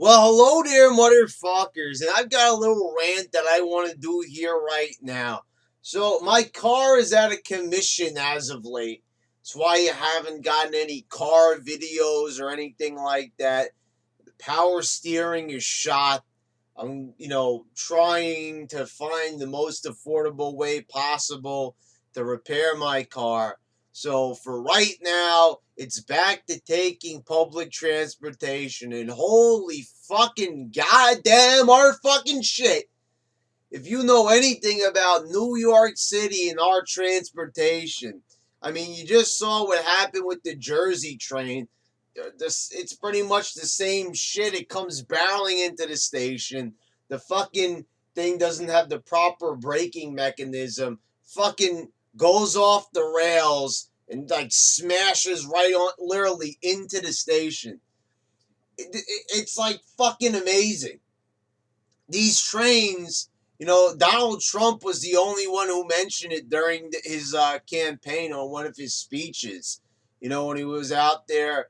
Well, hello there, motherfuckers, and I've got a little rant that I want to do here right now. So, my car is out of commission as of late. That's why you haven't gotten any car videos or anything like that. The power steering is shot. I'm, trying to find the most affordable way possible to repair my car. So for right now, it's back to taking public transportation. And holy fucking goddamn our fucking shit. If you know anything about New York City and our transportation, I mean, you just saw what happened with the Jersey train. It's pretty much the same shit. It comes barreling into the station. The fucking thing doesn't have the proper braking mechanism. Fucking goes off the rails and like smashes right on, literally into the station. It's like fucking amazing. These trains, Donald Trump was the only one who mentioned it during his campaign on one of his speeches. When he was out there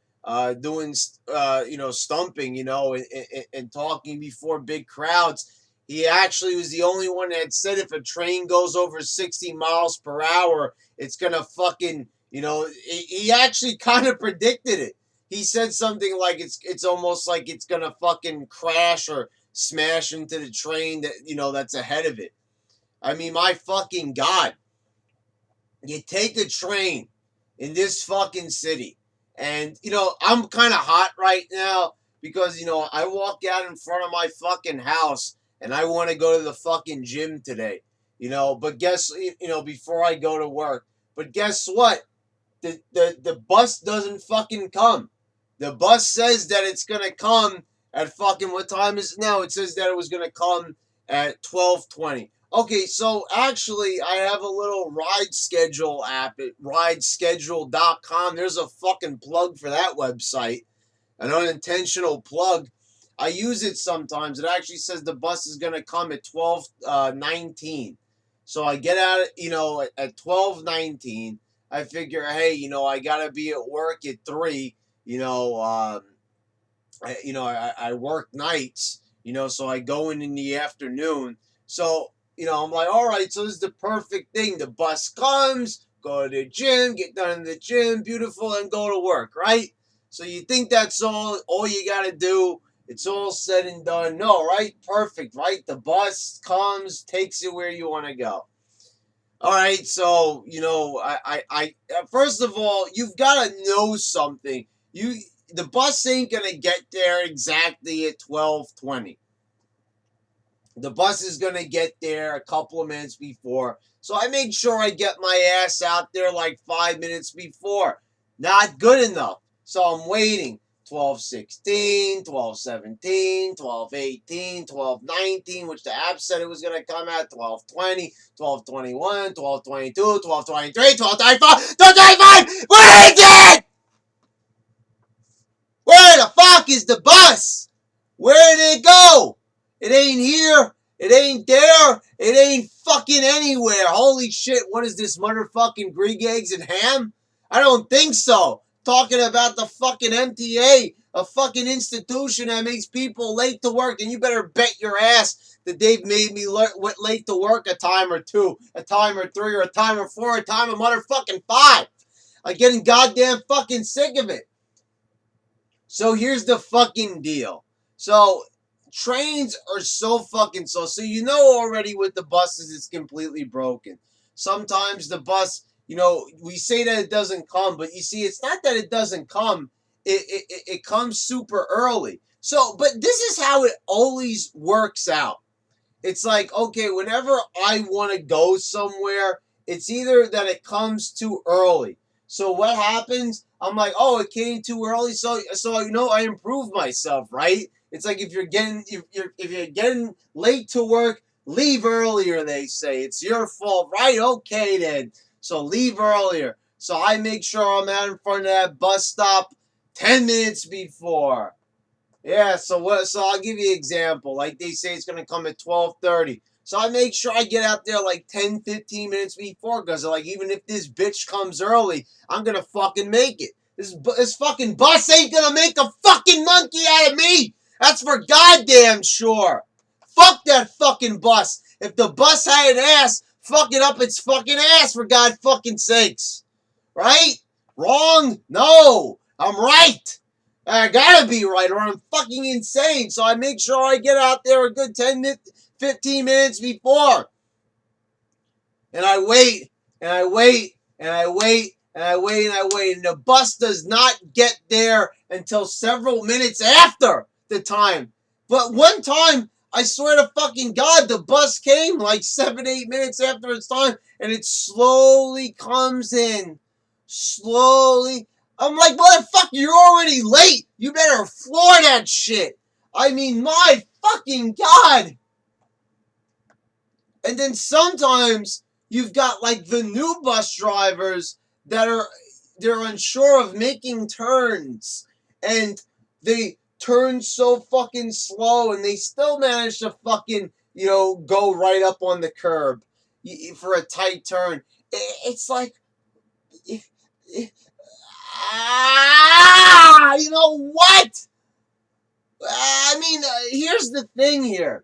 doing, stumping, and talking before big crowds. He actually was the only one that said if a train goes over 60 miles per hour, it's going to fucking, he actually kind of predicted it. He said something like it's almost like it's going to fucking crash or smash into the train that's ahead of it. I mean, my fucking God. You take a train in this fucking city, and I'm kind of hot right now because I walk out in front of my fucking house and I want to go to the fucking gym today. But before I go to work. But guess what? The bus doesn't fucking come. The bus says that it's gonna come at fucking what time is it now? It says that it was gonna come at 12:20. Okay, so actually I have a little ride schedule app at rideschedule.com. There's a fucking plug for that website. An unintentional plug. I use it sometimes. It actually says the bus is gonna come at 12:19. So I get out at 12:19. I figure, hey, I gotta be at work at 3. I work nights, so I go in the afternoon. So, I'm like, all right, so this is the perfect thing. The bus comes, go to the gym, get done in the gym, beautiful, and go to work, right? So you think that's all you got to do. It's all said and done. No, right? Perfect, right? The bus comes, takes you where you want to go. All right, so I first of all, you've got to know something. The bus ain't gonna get there exactly at 12:20. The bus is gonna get there a couple of minutes before, so I make sure I get my ass out there like 5 minutes before. Not good enough, so I'm waiting. 12:16, 12:17, 12:18, 12:19, which the app said it was going to come at 12:20, 12:21, 12:22, 12:23, 12:34, 12:35. Where is it? Where the fuck is the bus? Where did it go? It ain't here. It ain't there. It ain't fucking anywhere. Holy shit, what is this, motherfucking Greek eggs and ham? I don't think so. Talking about the fucking MTA, a fucking institution that makes people late to work, and you better bet your ass that they've made me late to work a time or two, a time or three, or a time or four, a time or motherfucking five. I'm getting goddamn fucking sick of it. So here's the fucking deal. So trains are so fucking so already with the buses it's completely broken. Sometimes the bus, we say that it doesn't come, but you see, it's not that it doesn't come. It comes super early. So, but this is how it always works out. It's like, okay, whenever I want to go somewhere, it's either that it comes too early. So what happens? I'm like, oh, it came too early, so I improved myself, right? It's like if you're getting late to work, leave earlier. They say it's your fault, right? Okay, then. So leave earlier. So I make sure I'm out in front of that bus stop 10 minutes before. Yeah, so I'll give you an example. Like they say it's gonna come at 12:30. So I make sure I get out there like 10, 15 minutes before, because like even if this bitch comes early, I'm gonna fucking make it. This fucking bus ain't gonna make a fucking monkey out of me. That's for goddamn sure. Fuck that fucking bus. If the bus had an ass, fuck it up its fucking ass, for God fucking sakes. Right? Wrong? No. I'm right. I gotta be right or I'm fucking insane. So I make sure I get out there a good 10, 15 minutes before. And I wait, and I wait, and I wait, and I wait, and I wait. And the bus does not get there until several minutes after the time. But one time, I swear to fucking God, the bus came like 7, 8 minutes after its time, and it slowly comes in. Slowly. I'm like, motherfucker, you're already late. You better floor that shit. I mean, my fucking God. And then sometimes you've got like the new bus drivers that they're unsure of making turns, and they turn so fucking slow, and they still manage to fucking go right up on the curb for a tight turn. It's like, you know what? I mean, here's the thing here.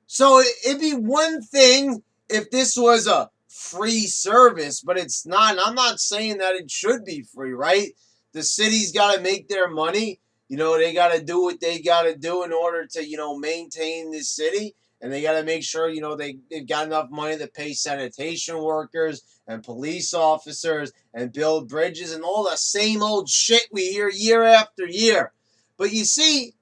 So it'd be one thing if this was a free service, but it's not. And I'm not saying that it should be free, right? The city's got to make their money. They got to do what they got to do in order to, maintain this city. And they got to make sure, they've got enough money to pay sanitation workers and police officers and build bridges and all the same old shit we hear year after year. But you see,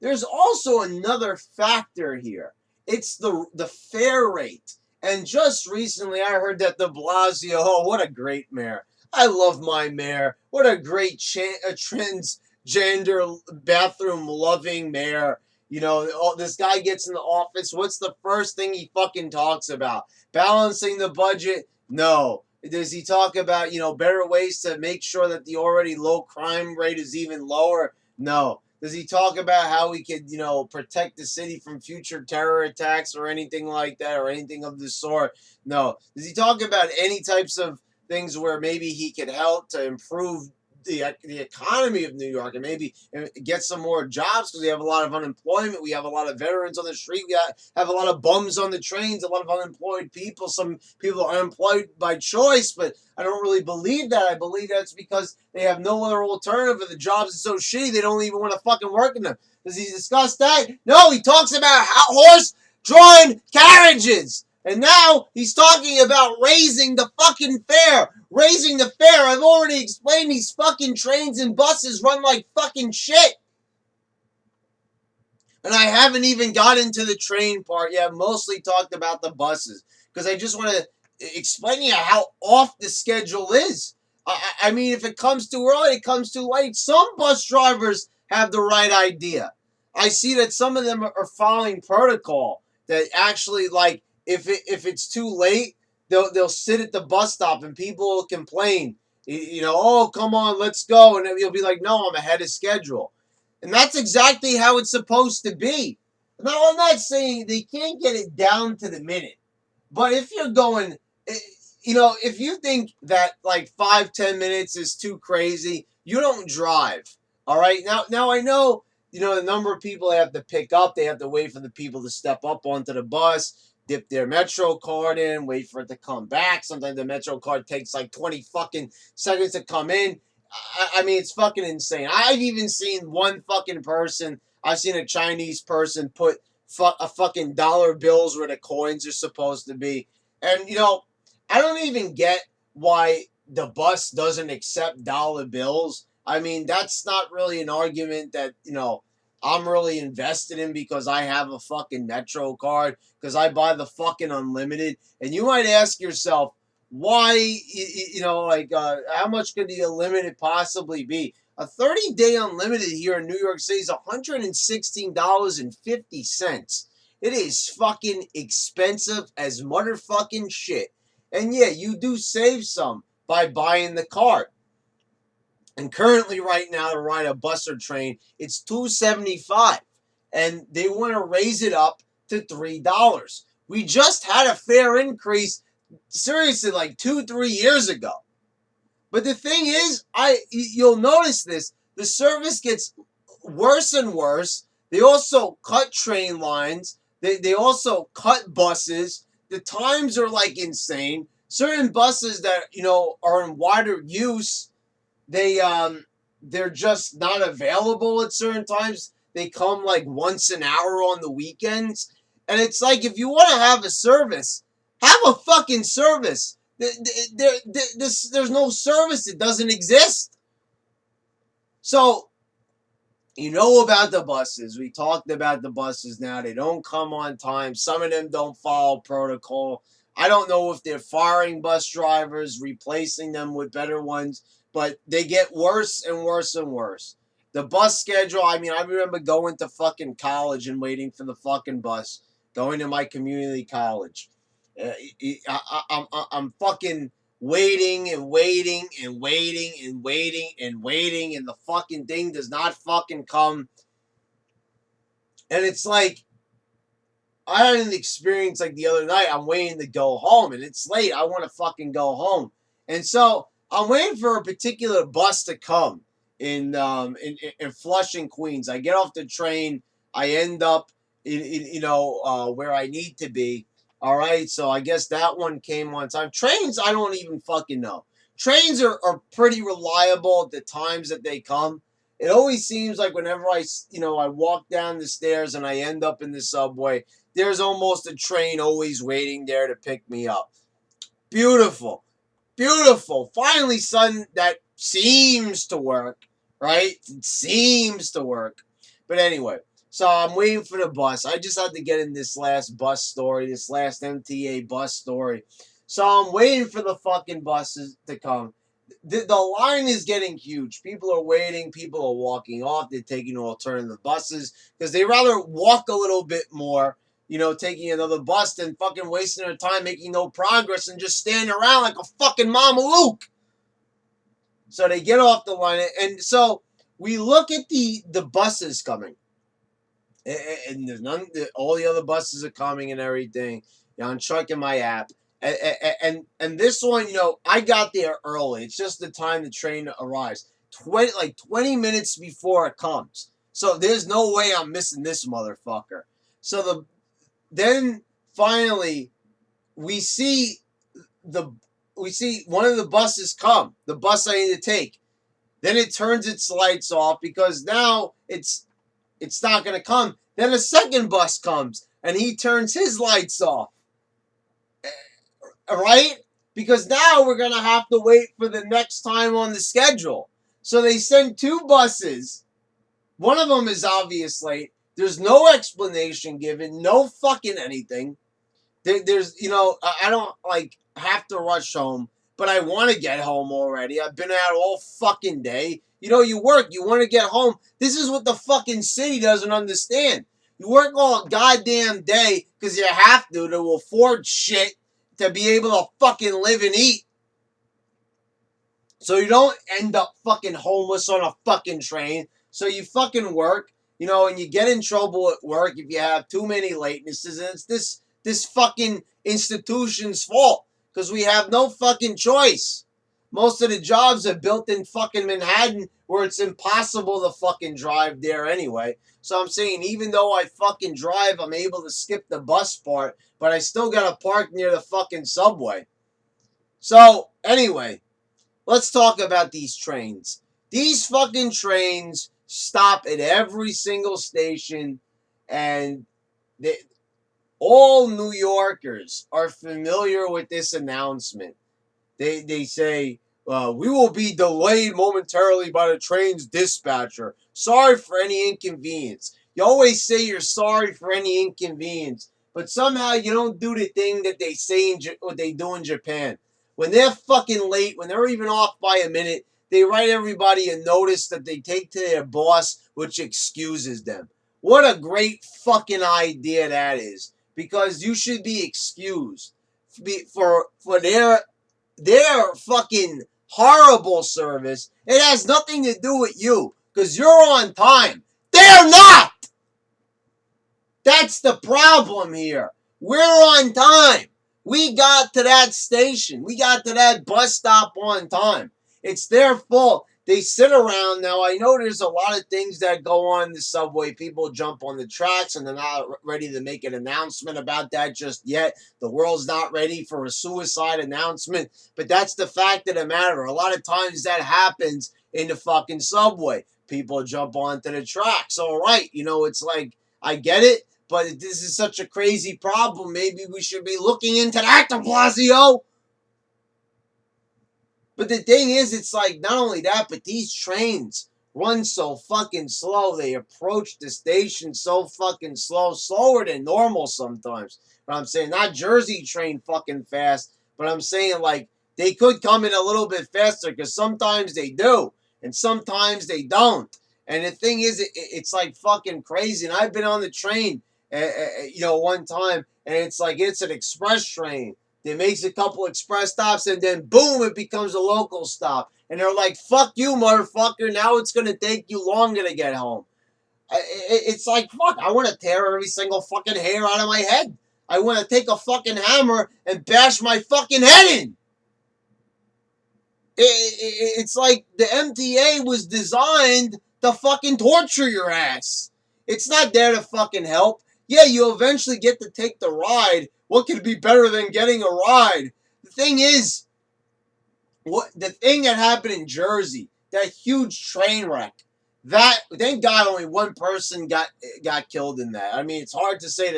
there's also another factor here. It's the fare rate. And just recently I heard that de Blasio, oh, what a great mayor. I love my mayor. What a great transgender bathroom loving mayor. This guy gets in the office. What's the first thing he fucking talks about? Balancing the budget? No. Does he talk about, better ways to make sure that the already low crime rate is even lower? No. Does he talk about how we could, protect the city from future terror attacks or anything like that or anything of the sort? No. Does he talk about any types of things where maybe he could help to improve the economy of New York and maybe get some more jobs, because we have a lot of unemployment. We have a lot of veterans on the street. We have a lot of bums on the trains, a lot of unemployed people. Some people are unemployed by choice, but I don't really believe that. I believe that's because they have no other alternative. The jobs are so shitty, they don't even want to fucking work in them. Does he discuss that? No, he talks about horse-drawn carriages. And now he's talking about raising the fucking fare. Raising the fare. I've already explained these fucking trains and buses run like fucking shit. And I haven't even got into the train part yet. I've mostly talked about the buses, because I just want to explain to you how off the schedule is. I mean, if it comes too early, it comes too late. Some bus drivers have the right idea. I see that some of them are following protocol. That actually, like, if it's too late, they'll sit at the bus stop and people will complain. Oh, come on, let's go. And you'll be like, no, I'm ahead of schedule. And that's exactly how it's supposed to be. Now, I'm not saying they can't get it down to the minute. But if you're going, if you think that like 5-10 minutes is too crazy, you don't drive. All right. Now I know, the number of people they have to pick up. They have to wait for the people to step up onto the bus, dip their Metro card in, wait for it to come back. Sometimes the Metro card takes like 20 fucking seconds to come in. I mean, it's fucking insane. I've even seen one fucking person. I've seen a Chinese person put a fucking dollar bills where the coins are supposed to be. And, I don't even get why the bus doesn't accept dollar bills. I mean, that's not really an argument that, I'm really invested in, because I have a fucking Metro card, because I buy the fucking unlimited. And you might ask yourself, why, how much could the unlimited possibly be? A 30-day unlimited here in New York City is $116.50. It is fucking expensive as motherfucking shit. And yeah, you do save some by buying the card. And currently right now to ride a bus or train, it's $2.75. And they want to raise it up to $3. We just had a fare increase, seriously, like 2-3 years ago. But the thing is, you'll notice this, the service gets worse and worse. They also cut train lines. They also cut buses. The times are like insane. Certain buses that are in wider use, they're just not available at certain times. They come like once an hour on the weekends, and it's like if you want to have a service, have a fucking service. There's no service. It doesn't exist. So about the buses. We talked about the buses now. They don't come on time. Some of them don't follow protocol. I don't know if they're firing bus drivers, replacing them with better ones, but they get worse and worse and worse. The bus schedule, I remember going to fucking college and waiting for the fucking bus, going to my community college. I'm fucking waiting and waiting and waiting and waiting and waiting, and the fucking thing does not fucking come. And it's like, I had an experience like the other night. I'm waiting to go home, and it's late. I want to fucking go home. And so I'm waiting for a particular bus to come in Flushing, Queens. I get off the train. I end up where I need to be. All right, so I guess that one came on time. Trains, I don't even fucking know. Trains are pretty reliable at the times that they come. It always seems like whenever I walk down the stairs and I end up in the subway, there's almost a train always waiting there to pick me up. Beautiful. Beautiful. Finally, something that seems to work, right? It seems to work. But anyway. So I'm waiting for the bus. I just had to get in this last bus story, this last MTA bus story. So I'm waiting for the fucking buses to come. The line is getting huge. People are waiting. People are walking off. They're taking alternative buses because they rather walk a little bit more, taking another bus than fucking wasting their time making no progress and just standing around like a fucking Mama Luke. So they get off the line. And so we look at the buses coming. And there's none. All the other buses are coming and everything. I'm checking my app, and this one, I got there early. It's just the time the train arrives, 20 minutes before it comes. So there's no way I'm missing this motherfucker. So then finally we see one of the buses come. The bus I need to take. Then it turns its lights off because now it's not going to come. Then a second bus comes, and he turns his lights off. Right? Because now we're going to have to wait for the next time on the schedule. So they send two buses. One of them is obvious late. There's no explanation given. No fucking anything. There's, I don't, have to rush home. But I want to get home already. I've been out all fucking day. You work. You want to get home. This is what the fucking city doesn't understand. You work all goddamn day because you have to afford shit to be able to fucking live and eat. So you don't end up fucking homeless on a fucking train. So you fucking work, and you get in trouble at work if you have too many latenesses. And it's this fucking institution's fault. Because we have no fucking choice. Most of the jobs are built in fucking Manhattan where it's impossible to fucking drive there anyway. So I'm saying even though I fucking drive, I'm able to skip the bus part, but I still gotta park near the fucking subway. So anyway, let's talk about these trains. These fucking trains stop at every single station, and all New Yorkers are familiar with this announcement. They say, we will be delayed momentarily by the train's dispatcher. Sorry for any inconvenience. You always say you're sorry for any inconvenience, but somehow you don't do the thing that they say what they do in Japan. When they're fucking late, when they're even off by a minute, they write everybody a notice that they take to their boss, which excuses them. What a great fucking idea that is. Because you should be excused for their fucking horrible service. It has nothing to do with you because you're on time. They're not. That's the problem here. We're on time. We got to that station. We got to that bus stop on time. It's their fault. they sit around. Now, I know there's a lot of things that go on in the subway. People jump on the tracks and they're not ready to make an announcement about that just yet. The world's not ready for a suicide announcement, but that's the fact of the matter. A lot of times that happens in the fucking subway. People jump onto the tracks. All right, it's like, I get it, but this is such a crazy problem. Maybe we should be looking into that, de Blasio. But the thing is, it's like, not only that, but these trains run so fucking slow. They approach the station so fucking slow, slower than normal sometimes. But I'm saying, not Jersey train fucking fast, but I'm saying, like, they could come in a little bit faster, because sometimes they do, and sometimes they don't. And the thing is, it's like fucking crazy. And I've been on the train, one time, and it's like, it's an express train. It makes a couple express stops, and then boom, it becomes a local stop. And they're like, fuck you, motherfucker. Now it's going to take you longer to get home. It's like, fuck, I want to tear every single fucking hair out of my head. I want to take a fucking hammer and bash my fucking head in. It's like the MTA was designed to fucking torture your ass. It's not there to fucking help. Yeah, you eventually get to take the ride. What could be better than getting a ride? The thing is, the thing that happened in Jersey, that huge train wreck, that, thank God only one person got killed in that. I mean, it's hard to say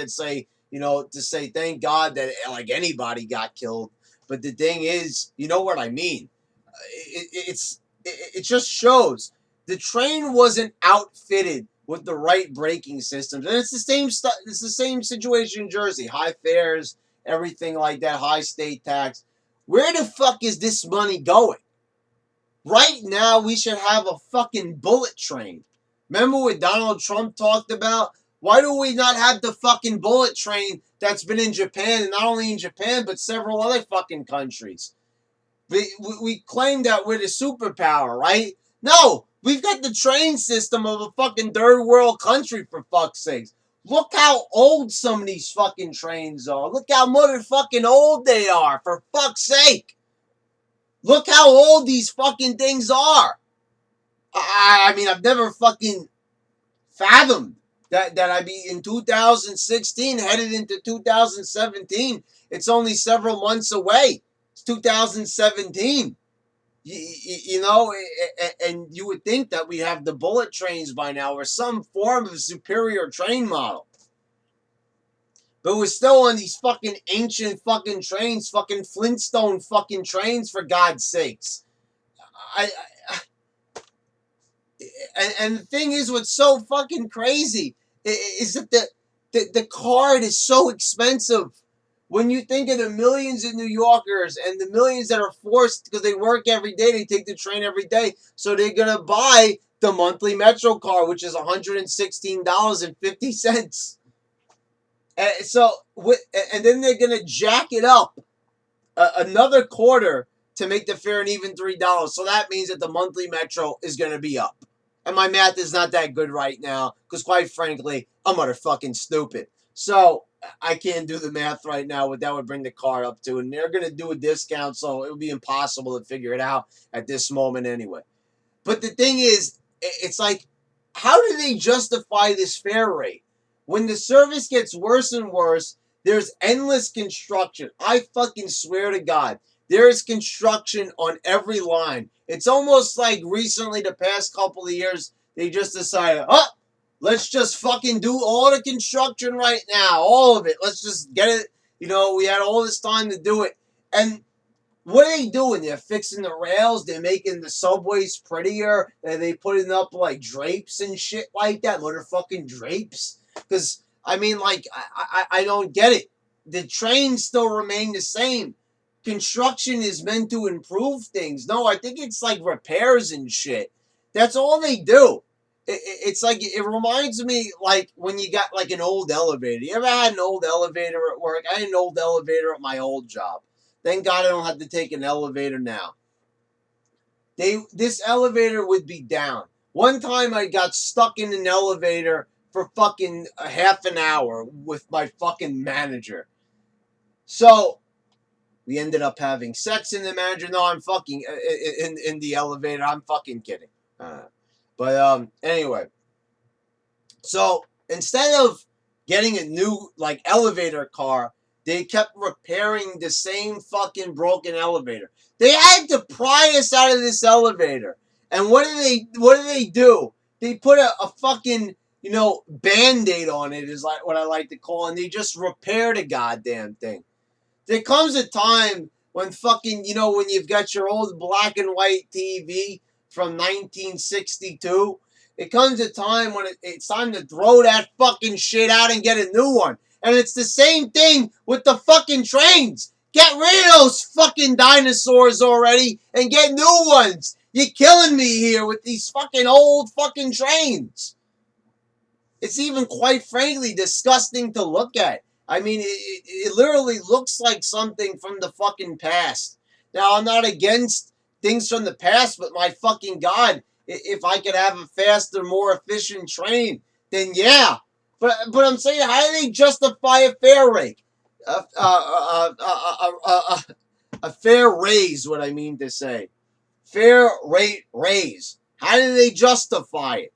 thank God that like anybody got killed. But the thing is, you know what I mean? It just shows the train wasn't outfitted with the right braking systems, and it's the same stuff. It's the same situation in Jersey. High fares, everything like that, high state tax. Where the fuck is this money going? Right now, we should have a fucking bullet train. Remember what Donald Trump talked about? Why do we not have the fucking bullet train that's been in Japan, and not only in Japan, but several other fucking countries? We claim that we're the superpower, right? No, we've got the train system of a fucking third world country, for fuck's sakes. Look how old some of these fucking trains are. Look how motherfucking old they are, for fuck's sake. Look how old these fucking things are. I mean, I've never fucking fathomed that I'd be in 2016 headed into 2017. It's only several months away. It's 2017. And you would think that we have the bullet trains by now, or some form of superior train model. But we're still on these fucking ancient fucking trains, fucking Flintstone fucking trains, for God's sakes. And the thing is, what's so fucking crazy is that the card is so expensive. When you think of the millions of New Yorkers and the millions that are forced, because they work every day, they take the train every day, so they're going to buy the monthly Metro card, which is $116.50. And then they're going to jack it up another quarter to make the fare an even $3. So that means that the monthly Metro is going to be up. And my math is not that good right now, because quite frankly, I'm motherfucking stupid. So I can't do the math right now what that would bring the car up to. And they're going to do a discount, so it would be impossible to figure it out at this moment anyway. But the thing is, it's like, how do they justify this fare rate? When the service gets worse and worse, there's endless construction. I fucking swear to God, there is construction on every line. It's almost like recently, the past couple of years, they just decided, let's just fucking do all the construction right now. All of it. Let's just get it. We had all this time to do it. And what are they doing? They're fixing the rails. They're making the subways prettier. And they putting up like drapes and shit like that. Motherfucking drapes. Because, I mean, like, I don't get it. The trains still remain the same. Construction is meant to improve things. No, I think it's like repairs and shit. That's all they do. It's like, it reminds me like when you got like an old elevator. You ever had an old elevator at work? I had an old elevator at my old job. Thank God I don't have to take an elevator now. This elevator would be down. One time I got stuck in an elevator for fucking half an hour with my fucking manager. So We ended up having sex in the manager. No, I'm fucking in the elevator. I'm fucking kidding. But anyway, so instead of getting a new like elevator car, they kept repairing the same fucking broken elevator. They had to pry us out of this elevator. And what do they do? They put a fucking, band-aid on it is like what I like to call, and they just repair the goddamn thing. There comes a time when fucking, when you've got your old black and white TV from 1962, it comes a time when it's time to throw that fucking shit out and get a new one. And it's the same thing with the fucking trains. Get rid of those fucking dinosaurs already and get new ones. You're killing me here with these fucking old fucking trains. It's even quite frankly disgusting to look at. I mean, it literally looks like something from the fucking past. Now, I'm not against things from the past, but my fucking God, if I could have a faster, more efficient train, then yeah. But I'm saying, how do they justify a fare rate? A fair raise, what I mean to say. Fair rate raise. How do they justify it?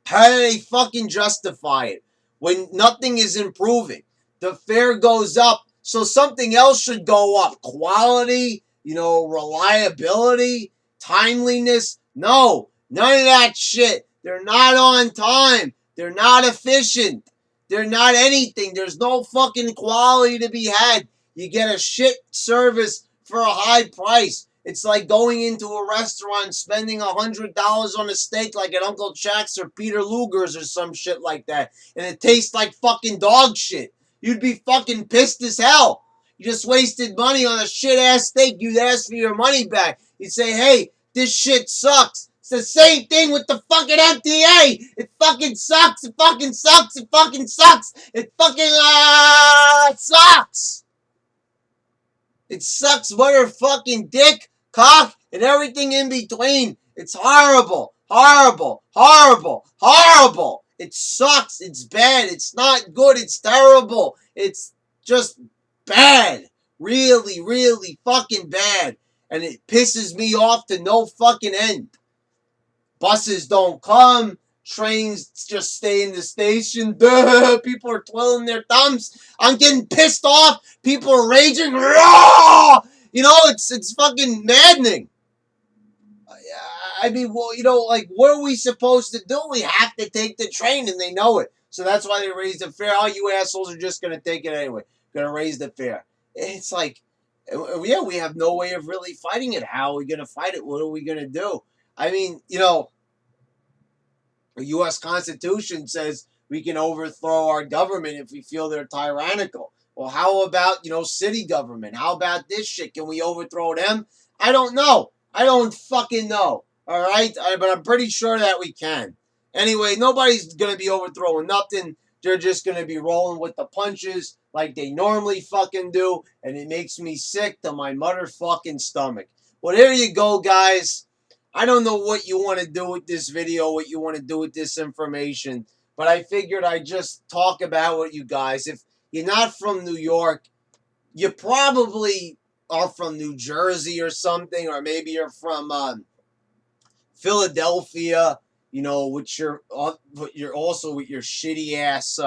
How do they fucking justify it when nothing is improving? The fare goes up, so something else should go up. Quality, reliability, timeliness. No, none of that shit. They're not on time. They're not efficient. They're not anything. There's no fucking quality to be had. You get a shit service for a high price. It's like going into a restaurant, spending $100 on a steak like at Uncle Jack's or Peter Luger's or some shit like that, and it tastes like fucking dog shit. You'd be fucking pissed as hell. You just wasted money on a shit-ass steak. You'd ask for your money back. You'd say, hey, this shit sucks. It's the same thing with the fucking MTA. It fucking sucks. It fucking sucks. It fucking sucks. It fucking sucks. It sucks motherfucking dick, cock, and everything in between. It's horrible. Horrible. Horrible. Horrible. It sucks. It's bad. It's not good. It's terrible. It's just bad. Really, really fucking bad. And it pisses me off to no fucking end. Buses don't come. Trains just stay in the station. Duh, people are twiddling their thumbs. I'm getting pissed off. People are raging. Raw! It's fucking maddening. I mean, well, like, what are we supposed to do? We have to take the train, and they know it. So that's why they raised the fare. Oh, you assholes are just going to take it anyway. Going to raise the fare. It's like, yeah, we have no way of really fighting it. How are we going to fight it? What are we going to do? I mean, the U.S. Constitution says we can overthrow our government if we feel they're tyrannical. Well, how about, city government? How about this shit? Can we overthrow them? I don't know. I don't fucking know. All right? But I'm pretty sure that we can. Anyway, nobody's going to be overthrowing nothing. They're just going to be rolling with the punches like they normally fucking do. And it makes me sick to my motherfucking stomach. Well, there you go, guys. I don't know what you want to do with this video, what you want to do with this information. But I figured I'd just talk about with you guys. If you're not from New York, you probably are from New Jersey or something, or maybe you're from Philadelphia, you're also with your shitty ass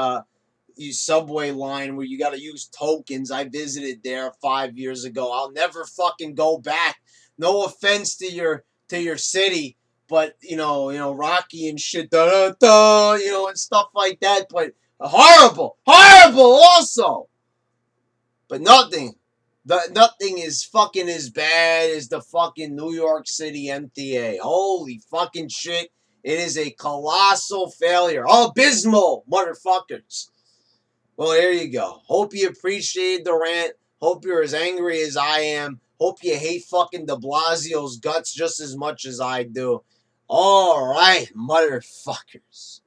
subway line where you got to use tokens. I visited there 5 years ago. I'll never fucking go back. No offense to your city, but Rocky and shit, and stuff like that. But horrible also. But nothing is fucking as bad as the fucking New York City MTA. Holy fucking shit. It is a colossal failure. Abysmal, motherfuckers. Well, there you go. Hope you appreciate the rant. Hope you're as angry as I am. Hope you hate fucking de Blasio's guts just as much as I do. All right, motherfuckers.